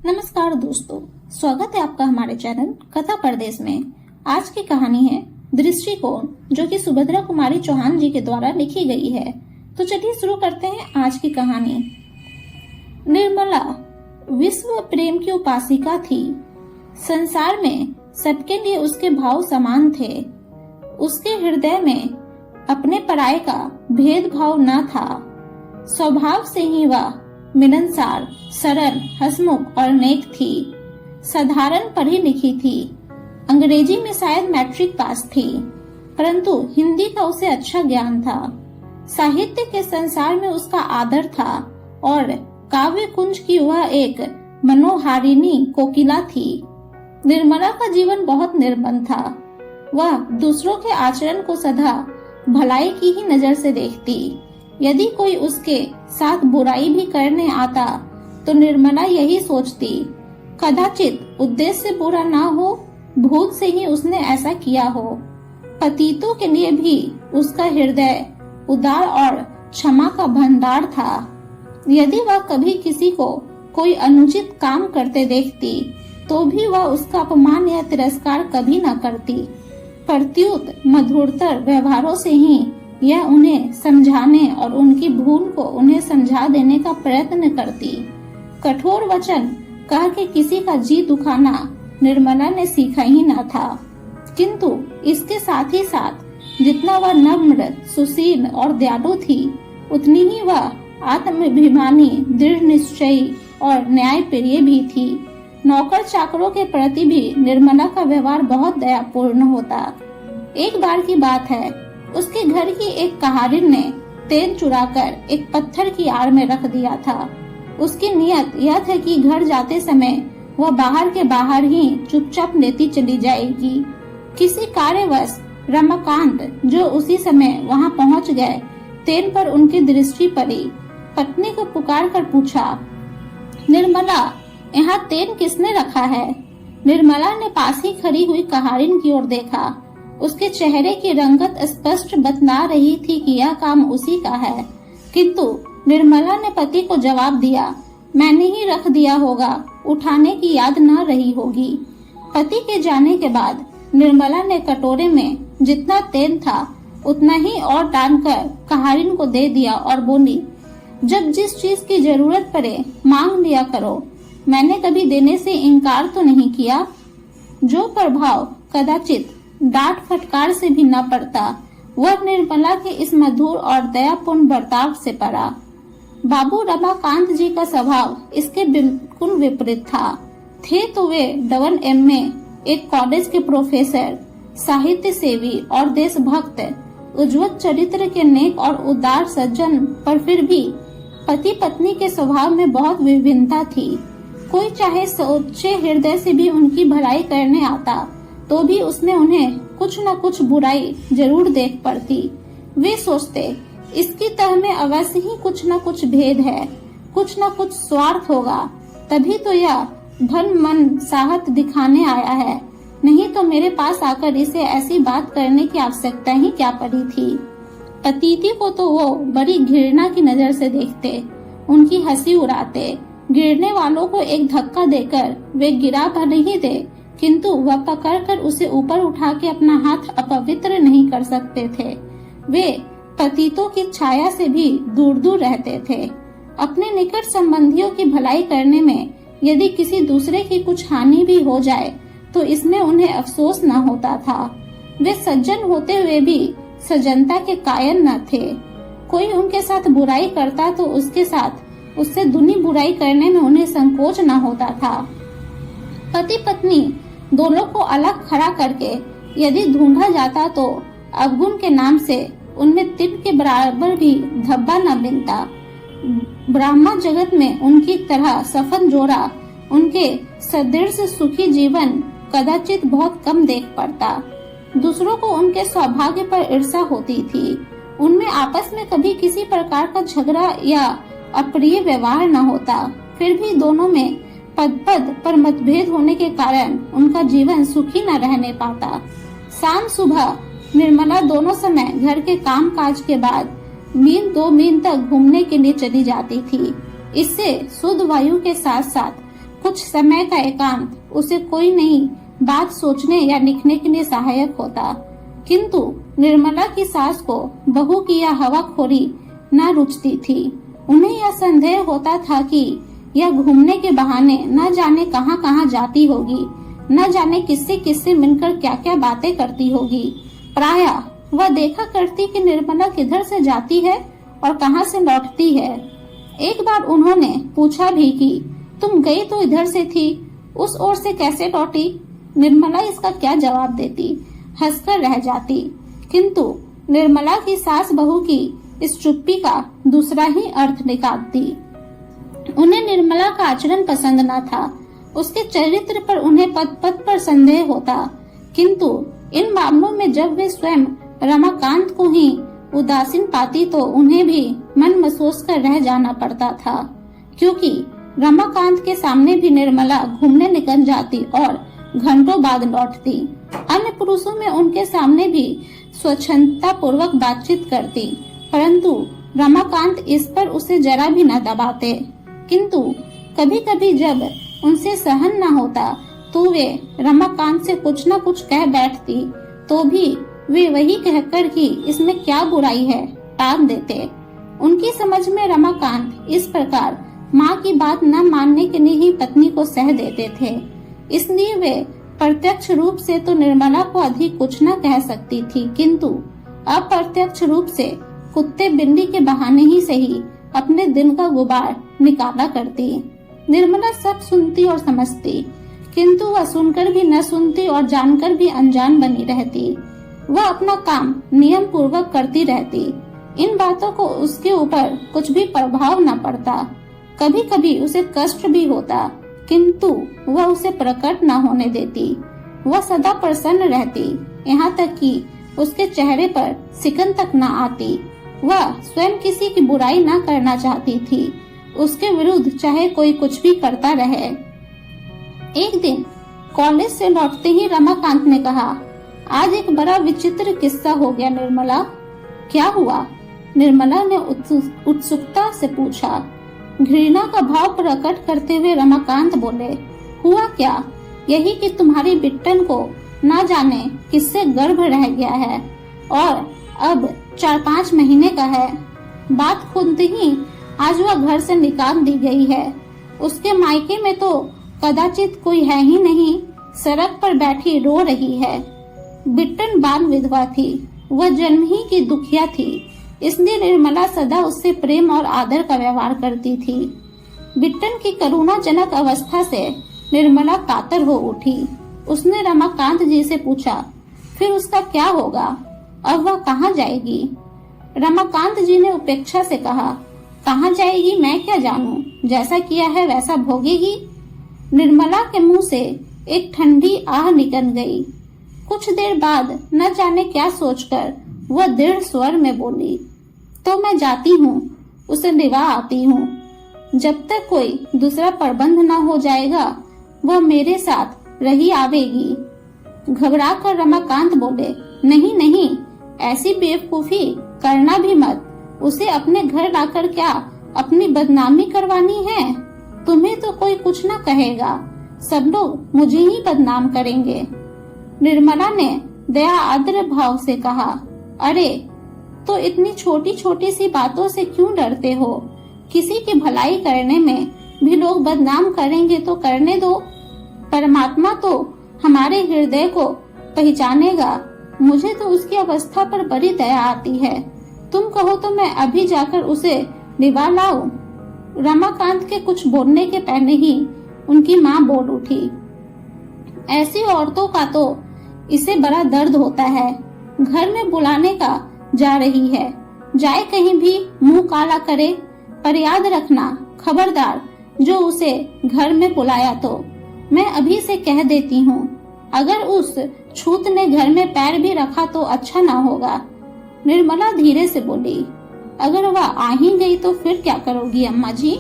नमस्कार दोस्तों, स्वागत है आपका हमारे चैनल कथा परदेश में। आज की कहानी है दृष्टिकोण, जो कि सुभद्रा कुमारी चौहान जी के द्वारा लिखी गई है। तो चलिए शुरू करते हैं आज की कहानी। निर्मला विश्व प्रेम की उपासिका थी। संसार में सबके लिए उसके भाव समान थे। उसके हृदय में अपने पराये का भेदभाव न था। स्वभाव से ही वह मिलनसार, सरल, हंसमुख और नेक थी। साधारण पढ़ी लिखी थी। अंग्रेजी में शायद मैट्रिक पास थी, परंतु हिंदी का उसे अच्छा ज्ञान था। साहित्य के संसार में उसका आदर था और काव्य कुंज की वह एक मनोहारिणी कोकिला थी। निर्मला का जीवन बहुत निर्मल था। वह दूसरों के आचरण को सदा भलाई की ही नजर से देखती। यदि कोई उसके साथ बुराई भी करने आता तो निर्मला यही सोचती, कदाचित उद्देश्य से बुरा ना हो, भूल से ही उसने ऐसा किया हो। पतितों के लिए भी उसका हृदय उदार और क्षमा का भंडार था। यदि वह कभी किसी को कोई अनुचित काम करते देखती तो भी वह उसका अपमान या तिरस्कार कभी न करती। प्रत्युत मधुरतर व्यवहारों से ही यह उन्हें समझाने और उनकी भूल को उन्हें समझा देने का प्रयत्न करती। कठोर वचन कह के किसी का जी दुखाना निर्मला ने सीखा ही न था, किंतु इसके साथ ही साथ जितना वह नम्र, सुशील और दयालु थी, उतनी ही वह आत्माभिमानी, दृढ़ निश्चयी और न्यायप्रिय भी थी। नौकर चाकरों के प्रति भी निर्मला का व्यवहार बहुत दयापूर्ण होता। एक बार की बात है, उसके घर की एक कहारिन ने तेल चुराकर एक पत्थर की आड़ में रख दिया था। उसकी नियत यह था कि घर जाते समय वह बाहर के बाहर ही चुपचाप लेती चली जाएगी। किसी कार्यवश रमाकांत, जो उसी समय वहां पहुंच गए, तेल पर उनकी दृष्टि पड़ी। पत्नी को पुकार कर पूछा, निर्मला, यहाँ तेल किसने रखा है? निर्मला ने पास ही खड़ी हुई कहारिन की ओर देखा। उसके चेहरे की रंगत स्पष्ट बतला रही थी कि यह काम उसी का है, किंतु निर्मला ने पति को जवाब दिया, मैंने ही रख दिया होगा, उठाने की याद न रही होगी। पति के जाने के बाद निर्मला ने कटोरे में जितना तेल था उतना ही और डालकर कहारिन को दे दिया और बोली, जब जिस चीज की जरूरत पड़े मांग लिया करो। मैंने कभी देने से इनकार तो नहीं किया। जो प्रभाव कदाचित डांट फटकार से भी न पड़ता, वह निर्मला के इस मधुर और दयापूर्ण बर्ताव से पड़ा। बाबू रमाकांत जी का स्वभाव इसके बिल्कुल विपरीत था। थे तो वे डबल एमए, एक कॉलेज के प्रोफेसर, साहित्य सेवी और देशभक्त, उज्ज्वल चरित्र के नेक और उदार सज्जन, पर फिर भी पति पत्नी के स्वभाव में बहुत विभिन्नता थी। कोई चाहे सोचे हृदय से भी उनकी भलाई करने आता तो भी उसमें उन्हें कुछ न कुछ बुराई जरूर देख पड़ती। वे सोचते, इसकी तह में अवश्य ही कुछ न कुछ भेद है, कुछ न कुछ स्वार्थ होगा, तभी तो यह धन मन साहत दिखाने आया है, नहीं तो मेरे पास आकर इसे ऐसी बात करने की आवश्यकता ही क्या पड़ी थी। पतिति को तो वो बड़ी घृणा की नजर से देखते, उनकी हंसी उड़ाते। गिरने वालों को एक धक्का देकर वे गिरा भले ही दे, किंतु वह पकड़कर उसे ऊपर उठा के अपना हाथ अपवित्र नहीं कर सकते थे। वे पतितों की छाया से भी दूर दूर रहते थे। अपने निकट संबंधियों की भलाई करने में यदि किसी दूसरे की कुछ हानि भी हो जाए तो इसमें उन्हें अफसोस न होता था। वे सज्जन होते हुए भी सज्जनता के कायल न थे। कोई उनके साथ बुराई करता तो उसके साथ उससे दुनी बुराई करने में उन्हें संकोच न होता था। पति पत्नी दोनों को अलग खड़ा करके यदि ढूंढा जाता तो अवगुण के नाम से उनमें तिल के बराबर भी धब्बा न बिनता। ब्राह्मण जगत में उनकी तरह सफल जोड़ा, उनके सदृढ़ से सुखी जीवन कदाचित बहुत कम देख पड़ता। दूसरों को उनके सौभाग्य पर ईर्ष्या होती थी। उनमें आपस में कभी किसी प्रकार का झगड़ा या अप्रिय व्यवहार न होता, फिर भी दोनों में पद पद पर मतभेद होने के कारण उनका जीवन सुखी न रहने पाता। शाम सुबह निर्मला दोनों समय घर के काम काज के बाद मील 2 मील तक घूमने के लिए चली जाती थी। इससे शुद्ध वायु के साथ साथ कुछ समय का एकांत उसे कोई नई बात सोचने या लिखने के लिए सहायक होता, किंतु निर्मला की सास को बहू की यह हवाखोरी न रुचती थी। उन्हें यह संदेह होता था कि यह घूमने के बहाने न जाने कहां कहां जाती होगी, न जाने किससे किससे मिलकर क्या क्या बातें करती होगी। प्रायः वह देखा करती कि निर्मला किधर से जाती है और कहां से लौटती है। एक बार उन्होंने पूछा भी कि तुम गई तो इधर से थी, उस ओर से कैसे लौटी? निर्मला इसका क्या जवाब देती? हंसकर रह जाती। किंतु निर्मला की सास बहू की इस चुप्पी का दूसरा ही अर्थ निकालती। उन्हें निर्मला का आचरण पसंद न था, उसके चरित्र पर उन्हें पद पद पर संदेह होता, किंतु इन मामलों में जब वे स्वयं रमाकांत को ही उदासीन पाती तो उन्हें भी मन महसूस कर रह जाना पड़ता था, क्योंकि रमाकांत के सामने भी निर्मला घूमने निकल जाती और घंटों बाद लौटती। अन्य पुरुषों में उनके सामने भी स्वच्छंदता पूर्वक बातचीत करती, परंतु रमाकांत इस पर उसे जरा भी न दबाते। किंतु कभी कभी जब उनसे सहन न होता तो वे रमाकांत से कुछ न कुछ कह बैठती, तो भी वे वही कहकर कि इसमें क्या बुराई है टाल देते। उनकी समझ में रमाकांत इस प्रकार माँ की बात न मानने के लिए ही पत्नी को सह देते थे, इसलिए वे प्रत्यक्ष रूप से तो निर्मला को अधिक कुछ न कह सकती थी, किंतु अप्रत्यक्ष रूप से कुत्ते बिल्ली के बहाने ही सही अपने दिल का गुबार निकाला करती। निर्मला सब सुनती और समझती, किंतु वह सुनकर भी न सुनती और जानकर भी अनजान बनी रहती। वह अपना काम नियम पूर्वक करती रहती। इन बातों को उसके ऊपर कुछ भी प्रभाव न पड़ता। कभी कभी उसे कष्ट भी होता, किंतु वह उसे प्रकट न होने देती। वह सदा प्रसन्न रहती, यहाँ तक कि उसके चेहरे पर सिकन तक न आती। वह स्वयं किसी की बुराई न करना चाहती थी, उसके विरुद्ध चाहे कोई कुछ भी करता रहे। एक दिन कॉलेज से लौटते ही रमाकांत ने कहा, आज एक बड़ा विचित्र किस्सा हो गया निर्मला। क्या हुआ? निर्मला ने उत्सुकता से पूछा। घृणा का भाव प्रकट करते हुए रमाकांत बोले, हुआ क्या? यही कि तुम्हारी बिट्टन को ना जाने किससे गर्भ रह गया है और अब 4-5 महीने का है। बात खुलते ही आज वह घर से निकाल दी गई है। उसके मायके में तो कदाचित कोई है ही नहीं, सड़क पर बैठी रो रही है। बिट्टन बाल विधवा थी, वह जन्म ही की दुखिया थी, इसलिए निर्मला सदा उससे प्रेम और आदर का व्यवहार करती थी। बिट्टन की करुणाजनक अवस्था से निर्मला कातर हो उठी। उसने रमाकांत जी से पूछा, फिर उसका क्या होगा? अब वह कहाँ जाएगी? रमाकांत जी ने उपेक्षा से कहा, कहाँ जाएगी मैं क्या जानूं, जैसा किया है वैसा भोगेगी। निर्मला के मुंह से एक ठंडी आह निकल गई। कुछ देर बाद न जाने क्या सोचकर वह दृढ़ स्वर में बोली, तो मैं जाती हूँ, उसे निभा आती हूँ। जब तक कोई दूसरा प्रबंध न हो जाएगा वह मेरे साथ रही आवेगी। घबराकर रमाकांत बोले, नहीं नहीं, ऐसी बेवकूफी करना भी मत। उसे अपने घर लाकर क्या अपनी बदनामी करवानी है? तुम्हें तो कोई कुछ न कहेगा, सब लोग मुझे ही बदनाम करेंगे। निर्मला ने दया आर्द्र भाव से कहा, अरे तो इतनी छोटी छोटी सी बातों से क्यों डरते हो? किसी की भलाई करने में भी लोग बदनाम करेंगे तो करने दो। परमात्मा तो हमारे हृदय को पहचानेगा। मुझे तो उसकी अवस्था पर बड़ी दया आती है। तुम कहो तो मैं अभी जाकर उसे निभा लाऊं। रमाकांत के कुछ बोलने के पहले ही उनकी माँ बोल उठी, ऐसी औरतों का तो इसे बड़ा दर्द होता है। घर में बुलाने का जा रही है, जाए कहीं भी मुंह काला करे, पर याद रखना खबरदार जो उसे घर में बुलाया तो मैं अभी से कह देती हूँ, अगर उस छूत ने घर में पैर भी रखा तो अच्छा ना होगा। निर्मला धीरे से बोली, अगर वह आ ही गई तो फिर क्या करोगी अम्मा जी?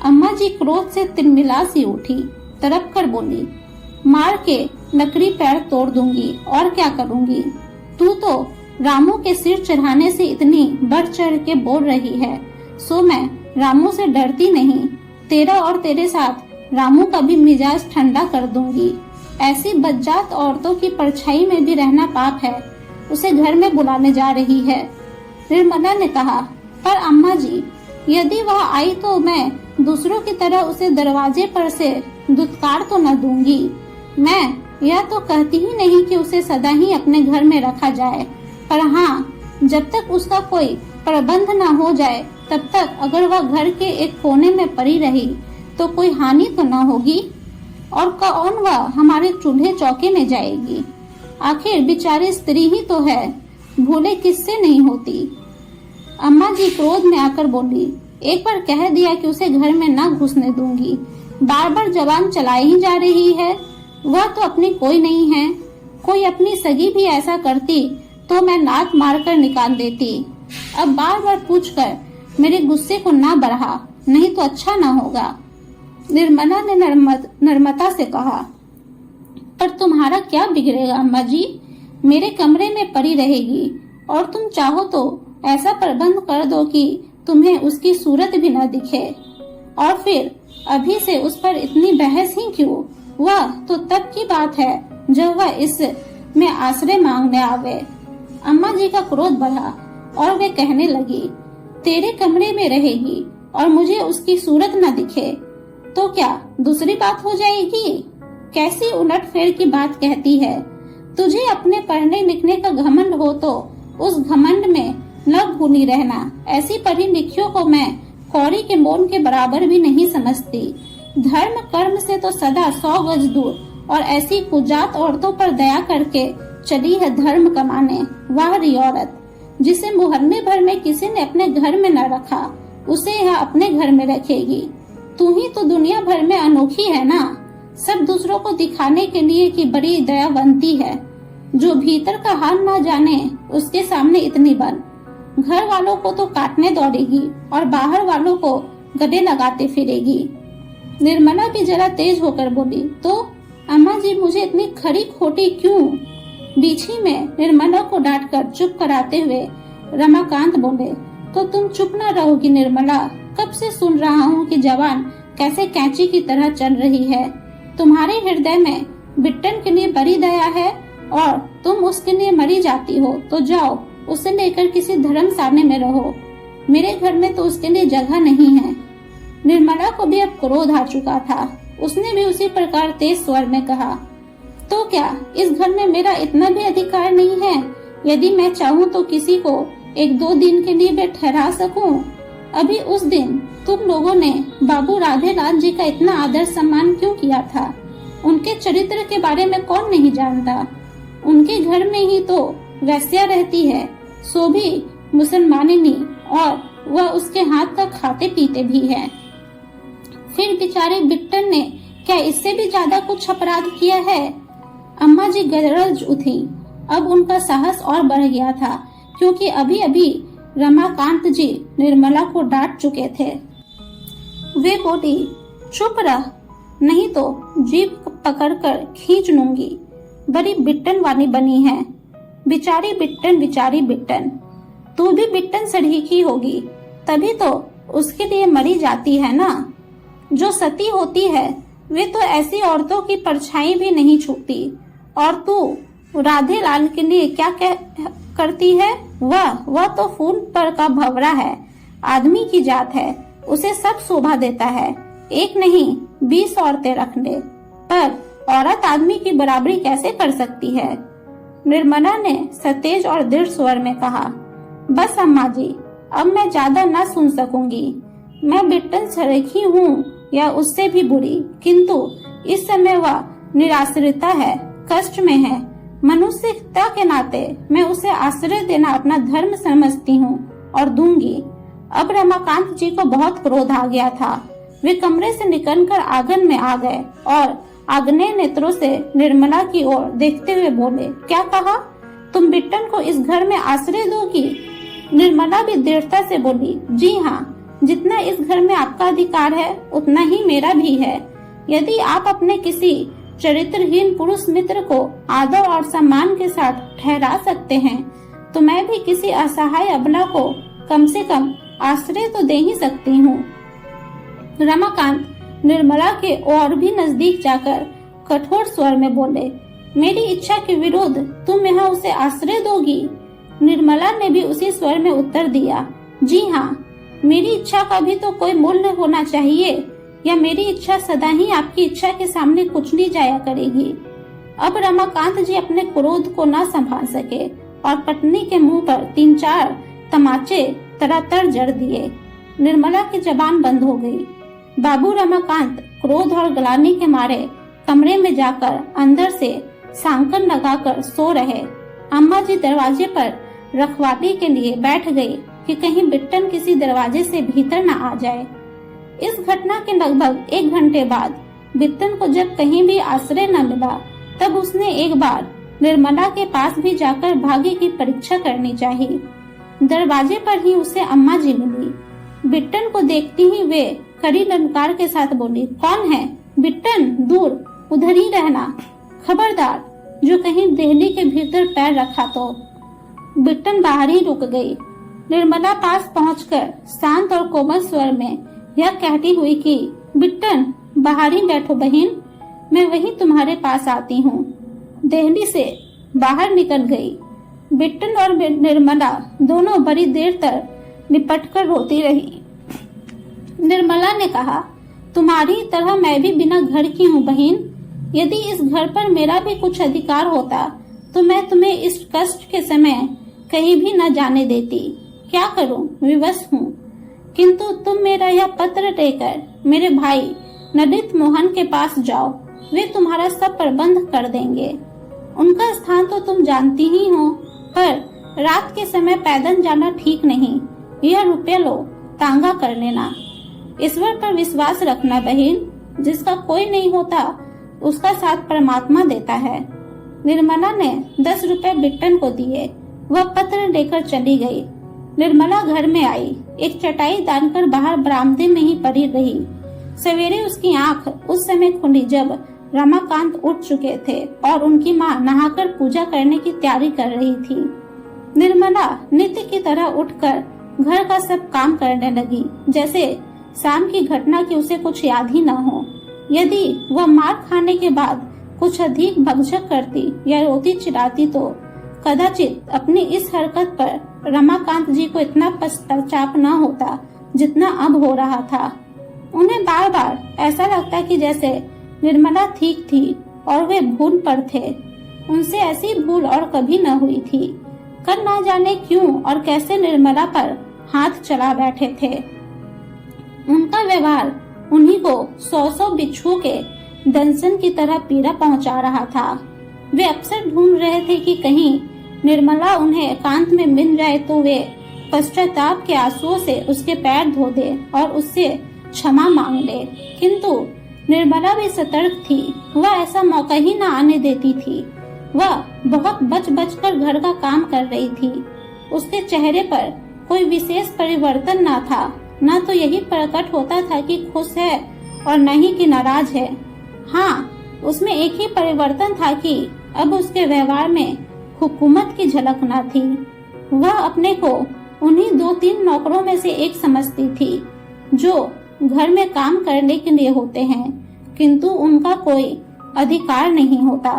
अम्मा जी क्रोध से तिलमिला सी उठी, तड़प कर बोली, मार के लकड़ी पैर तोड़ दूंगी और क्या करूंगी। तू तो रामू के सिर चढ़ाने से इतनी बढ़ चढ़ के बोल रही है, सो मैं रामू से डरती नहीं। तेरा और तेरे साथ रामू का भी मिजाज ठंडा कर दूंगी। ऐसी बदजात औरतों की परछाई में भी रहना पाप है। उसे घर में बुलाने जा रही है। निर्मला ने कहा, पर अम्मा जी, यदि वह आई तो मैं दूसरों की तरह उसे दरवाजे पर से दुत्कार तो न दूंगी। मैं यह तो कहती ही नहीं कि उसे सदा ही अपने घर में रखा जाए, पर हाँ, जब तक उसका कोई प्रबंध न हो जाए तब तक अगर वह घर के एक कोने में पड़ी रही तो कोई हानि तो न होगी। और कौन वह हमारे चूल्हे चौके में जाएगी? आखिर बेचारी स्त्री ही तो है, भूले किससे नहीं होती। अम्मा जी क्रोध में आकर बोली, एक बार कह दिया कि उसे घर में न घुसने दूंगी, बार बार जबान चलाई ही जा रही है। वह तो अपनी कोई नहीं है। कोई अपनी सगी भी ऐसा करती तो मैं नाक मारकर निकाल देती। अब बार बार पूछकर मेरे गुस्से को ना बढ़ा, नहीं तो अच्छा ना होगा। निर्मला ने नर्मता से कहा, पर तुम्हारा क्या बिगड़ेगा अम्मा जी? मेरे कमरे में पड़ी रहेगी और तुम चाहो तो ऐसा प्रबंध कर दो कि तुम्हें उसकी सूरत भी न दिखे। और फिर अभी से उस पर इतनी बहस ही क्यों? वह तो तब की बात है जब वह इस में आश्रय मांगने आवे। अम्मा जी का क्रोध बढ़ा और वे कहने लगी, तेरे कमरे में रहेगी और मुझे उसकी सूरत न दिखे तो क्या दूसरी बात हो जाएगी? कैसी उलटफेर की बात कहती है। तुझे अपने पढ़ने लिखने का घमंड हो तो उस घमंड में न भूली रहना। ऐसी पढ़ी लिखियों को मैं कौड़ी के मोल के बराबर भी नहीं समझती। धर्म कर्म से तो सदा 100 गज दूर, और ऐसी कुजात औरतों पर दया करके चली है धर्म कमाने। वाह री औरत, जिसे मोहल्ले भर में किसी ने अपने घर में न रखा, उसे यह अपने घर में रखेगी। तू ही तो दुनिया भर में अनोखी है ना, सब दूसरों को दिखाने के लिए कि बड़ी दयावंती है। जो भीतर का हाल ना जाने उसके सामने इतनी बन। घर वालों को तो काटने दौड़ेगी और बाहर वालों को गले लगाते फिरेगी। निर्मला भी जरा तेज होकर बोली, तो अम्मा जी मुझे इतनी खरी खोटी क्यों? बीच ही में निर्मला को डांटकर चुप कराते हुए रमाकांत बोले, तो तुम चुप न रहोगी निर्मला? कब से सुन रहा हूँ कि जवान कैसे कैंची की तरह चल रही है। तुम्हारे हृदय में बिट्टन के लिए बड़ी दया है और तुम उसके लिए मरी जाती हो, तो जाओ उसे लेकर किसी धर्मशाला में रहो। मेरे घर में तो उसके लिए जगह नहीं है। निर्मला को भी अब क्रोध आ चुका था। उसने भी उसी प्रकार तेज स्वर में कहा, तो क्या इस घर में मेरा इतना भी अधिकार नहीं है? यदि मैं चाहूँ तो किसी को 1-2 दिन के लिए भी ठहरा सकूं। अभी उस दिन तुम लोगों ने बाबू राधे लाल जी का इतना आदर सम्मान क्यों किया था? उनके चरित्र के बारे में कौन नहीं जानता? उनके घर में ही तो वैश्या रहती है, सो भी मुसलमानिनी, और वह उसके हाथ का खाते पीते भी है। फिर बेचारे बिट्टन ने क्या इससे भी ज्यादा कुछ अपराध किया है? अम्मा जी गरज उठी। अब उनका साहस और बढ़ गया था, क्योंकि अभी अभी रमाकांत जी निर्मला को डांट चुके थे। वे बोली, चुप रह, नहीं तो जीभ पकड़कर खींच लूंगी। बड़ी बिट्टन वाली बनी है। बेचारी बिट्टन, तू भी बिट्टन सड़ीकी होगी, तभी तो उसके लिए मरी जाती है ना। जो सती होती है वे तो ऐसी औरतों की परछाई भी नहीं छूती। और तू राधे लाल के लिए क्या करती है? वह तो फूल पर का भंवरा है, आदमी की जात है, उसे सब शोभा देता है। 1 नहीं 20 औरतें रख ले, पर औरत आदमी की बराबरी कैसे कर सकती है? निर्मला ने सतेज और दृढ़ स्वर में कहा, बस अम्मा जी, अब मैं ज्यादा न सुन सकूंगी। मैं बिट्टन सड़की हूँ या उससे भी बुरी, किंतु इस समय वह निराश्रिता है, कष्ट में है। मनुष्यता के नाते मैं उसे आश्रय देना अपना धर्म समझती हूँ और दूंगी। अब रमाकांत जी को बहुत क्रोध आ गया था। वे कमरे से निकलकर आंगन में आ गए और आग्नेय नेत्रों से निर्मला की ओर देखते हुए बोले, क्या कहा? तुम बिट्टन को इस घर में आश्रय दोगी? निर्मला भी दृढ़ता से बोली, जी हाँ, जितना इस घर में आपका अधिकार है उतना ही मेरा भी है। यदि आप अपने किसी चरित्रहीन पुरुष मित्र को आदर और सम्मान के साथ ठहरा सकते हैं, तो मैं भी किसी असहाय अबला को कम से कम आश्रय तो दे ही सकती हूँ। रमाकांत निर्मला के और भी नजदीक जाकर कठोर स्वर में बोले, मेरी इच्छा के विरुद्ध तुम यहाँ उसे आश्रय दोगी? निर्मला ने भी उसी स्वर में उत्तर दिया, जी हाँ, मेरी इच्छा का भी तो कोई मूल्य होना चाहिए, या मेरी इच्छा सदा ही आपकी इच्छा के सामने कुचली जाया करेगी। अब रमाकांत जी अपने क्रोध को न संभाल सके और पत्नी के मुंह पर 3-4 तमाचे तरातर जड़ दिए। निर्मला की जबान बंद हो गई। बाबू रमाकांत क्रोध और ग्लानि के मारे कमरे में जाकर अंदर से सांकन लगाकर सो रहे। अम्मा जी दरवाजे पर रखवाली के लिए बैठ गई कि कहीं बिट्टन किसी दरवाजे से भीतर न आ जाए। इस घटना के लगभग 1 घंटे बाद बिट्टन को जब कहीं भी आश्रय न मिला, तब उसने एक बार निर्मला के पास भी जाकर भाग्य की परीक्षा करनी चाहिए। दरवाजे पर ही उसे अम्मा जी मिली। बिट्टन को देखती ही वे कड़ी ललकार के साथ बोली, कौन है? बिट्टन, दूर, उधर ही रहना, खबरदार जो कहीं देहली के भीतर पैर रखा तो। बिट्टन बाहर ही रुक गई। निर्मला पास पहुंचकर शांत और कोमल स्वर में यह कहती हुई कि बिट्टन, बाहर ही बैठो बहन, मैं वही तुम्हारे पास आती हूँ। देहली से बाहर निकल गई। बिट्टन और निर्मला दोनों बड़ी देर तक लिपटकर रोती रही। निर्मला ने कहा, तुम्हारी तरह मैं भी बिना घर की हूँ बहन। यदि इस घर पर मेरा भी कुछ अधिकार होता तो मैं तुम्हें इस कष्ट के समय कहीं भी न जाने देती। क्या करूं, विवश हूँ। किंतु तुम मेरा यह पत्र लेकर मेरे भाई नलित मोहन के पास जाओ, वे तुम्हारा सब प्रबंध कर देंगे। उनका स्थान तो तुम जानती ही हो, पर रात के समय पैदल जाना ठीक नहीं। यह रुपये लो, तांगा कर लेना। ईश्वर पर विश्वास रखना बहन, जिसका कोई नहीं होता उसका साथ परमात्मा देता है। निर्मला ने 10 रुपए बिट्टन को दिए। वह पत्र लेकर चली गई। निर्मला घर में आई, एक चटाई डालकर बाहर बरामदे में ही पड़ी रही। सवेरे उसकी आंख उस समय खुली जब रमाकांत उठ चुके थे और उनकी माँ नहाकर पूजा करने की तैयारी कर रही थी। निर्मला नित्य की तरह उठकर घर का सब काम करने लगी, जैसे शाम की घटना की उसे कुछ याद ही न हो। यदि वह मार खाने के बाद कुछ अधिक भगझक करती या रोती चिल्लाती तो कदाचित अपनी इस हरकत पर रमाकांत जी को इतना पश्चाताप न होता जितना अब हो रहा था। उन्हें बार बार ऐसा लगता कि जैसे निर्मला ठीक थी और वे भूल पर थे। उनसे ऐसी भूल और कभी न हुई थी। कल ना जाने क्यों और कैसे निर्मला पर हाथ चला बैठे थे। उनका व्यवहार उन्हीं को 100 बिच्छुओं के दंशन की तरह पीड़ा पहुंचा रहा था। वे अक्सर ढूंढ रहे थे कि कहीं निर्मला उन्हें एकांत में मिल जाए तो वे पश्चाताप के आंसुओं से उसके पैर धो दे और उससे क्षमा मांग ले। किंतु निर्मला भी सतर्क थी। वह ऐसा मौका ही न आने देती थी। वह बहुत बच कर घर का काम कर रही थी। उसके चेहरे पर कोई विशेष परिवर्तन न था। न तो यही प्रकट होता था कि खुश है और न ही कि नाराज है। हाँ, उसमें एक ही परिवर्तन था कि अब उसके व्यवहार में हुकूमत की झलक न थी। वह अपने को उन्हीं 2-3 नौकरों में से एक समझती थी जो घर में काम करने के लिए होते हैं, किंतु उनका कोई अधिकार नहीं होता।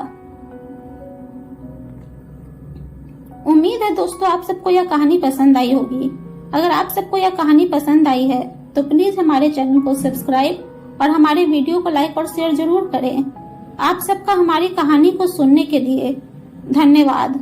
उम्मीद है दोस्तों आप सबको यह कहानी पसंद आई होगी। अगर आप सबको यह कहानी पसंद आई है तो प्लीज हमारे चैनल को सब्सक्राइब और हमारे वीडियो को लाइक और शेयर जरूर करें। आप सबका हमारी कहानी को सुनने के लिए धन्यवाद।